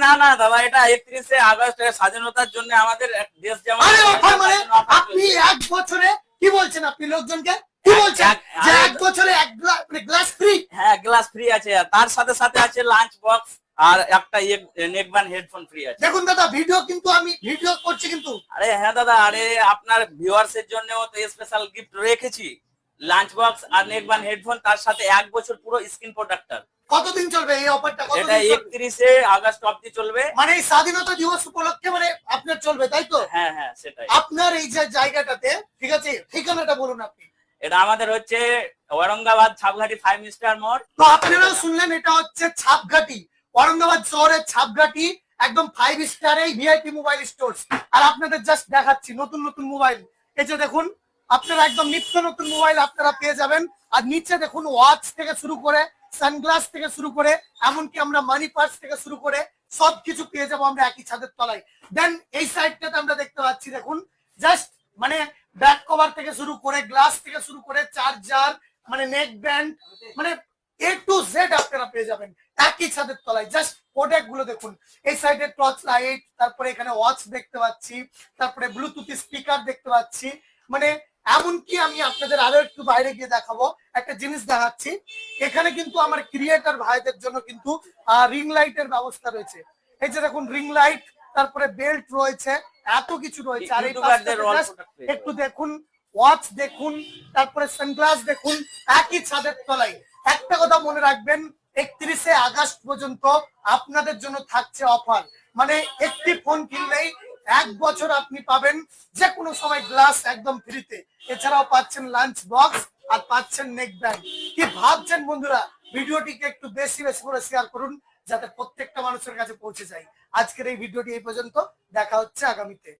না না দাদা, এটা 31শে আগস্ট স্বাধীনতার জন্য আমাদের দেশ যেমন আরে অফার মানে আপনি এক বছরে কি বলছেন, আপনি লোকজনকে কি বলছেন যে এক বছরে এক গ্লাস ফ্রি? হ্যাঁ, গ্লাস ফ্রি আছে, তার সাথে সাথে আছে লাঞ্চ বক্স আর একটা নেকব্যান্ড হেডফোন ফ্রি আছে। দেখুন দাদা, ভিডিও কিন্তু আমি ভিডিও করছি কিন্তু। আরে হ্যাঁ দাদা, আরে আপনার ভিউয়ার্স এর জন্য তো স্পেশাল গিফট রেখেছি, লাঞ্চ বক্স আর নেকব্যান্ড হেডফোন, তার সাথে 1 বছর পুরো স্ক্রিন প্রোটেক্টর। কতদিন চলবে এই অফারটা? এটা 31শে আগস্ট অবধি চলবে। মানে এই স্বাধীনতা দিবস উপলক্ষে মানে আপনার চলবে, তাই তো? হ্যাঁ হ্যাঁ, সেটাই। আপনার এই যে জায়গাটাতে, ঠিক আছে, ঠিকানাটা বলুন আপনি। এটা আমাদের হচ্ছে ঔরঙ্গাবাদ ছাপঘাটি 5 স্টার মোড়। তো আপনারা শুনলেন, এটা হচ্ছে ছাপঘাটি, ঔরঙ্গাবাদ শহরের ছাপঘাটি, একদম 5 স্টার এই ভিআইপি মোবাইল স্টোরস। আর আপনাদের জাস্ট দেখাচ্ছি নতুন নতুন মোবাইল। এই যে দেখুন, আপনারা একদম নিত্য নতুন মোবাইল আপনারা পেয়ে যাবেন। আর নিচে দেখুন, ওয়াচ থেকে শুরু করে, সানগ্লাস থেকে শুরু করে, এমনকি আমরা মানি পার্স থেকে শুরু করে সবকিছু পেয়ে যাবো আমরা একই ছাদের তলায়। দেন এই সাইডটাতে আমরা দেখতে পাচ্ছি, দেখুন জাস্ট মানে ব্যাক কভার থেকে শুরু করে, গ্লাস থেকে শুরু করে, চার্জার, মানে নেক ব্যান্ড, মানে A to Z আপনারা পেয়ে যাবেন একই ছাদের তলায়। জাস্ট প্রোডাক্ট গুলো দেখুন। এই সাইডে টর্চ লাইট, তারপরে এখানে ওয়াচ দেখতে পাচ্ছি, তারপরে ব্লুটুথ স্পিকার দেখতে পাচ্ছি। মানে এমনকি আমি আপনাদের আরো একটু বাইরে গিয়ে দেখাবো, একটা জিনিস দেখাচ্ছি। এখানে কিন্তু আমার ক্রিয়েটর ভাইদের জন্য কিন্তু রিং লাইটের ব্যবস্থা রয়েছে। এই যে দেখুন, রিং লাইট, তারপরে বেল্ট রয়েছে, এত কিছু রয়েছে। আর এই একটু দেখুন, ওয়াচ দেখুন, তারপরে সানগ্লাস দেখুন, একই ছাদের তলায়। একটা কথা মনে রাখবেন, 31শে আগস্ট পর্যন্ত আপনাদের জন্য থাকছে অফার। মানে একটি ফোন কিনলেই 1 বছর আপনি পাবেন যে কোনো সময় গ্লাস একদম ফ্রিতে। এছাড়াও পাচ্ছেন লাঞ্চ বক্স আর পাচ্ছেন নেক ব্যান্ড। কি ভাবছেন বন্ধুরা? ভিডিওটিকে একটু বেশি বেশি করে শেয়ার করুন, যাতে প্রত্যেকটা মানুষের কাছে পৌঁছে যায়। আজকের এই ভিডিওটি এই পর্যন্ত, দেখা হচ্ছে আগামীতে।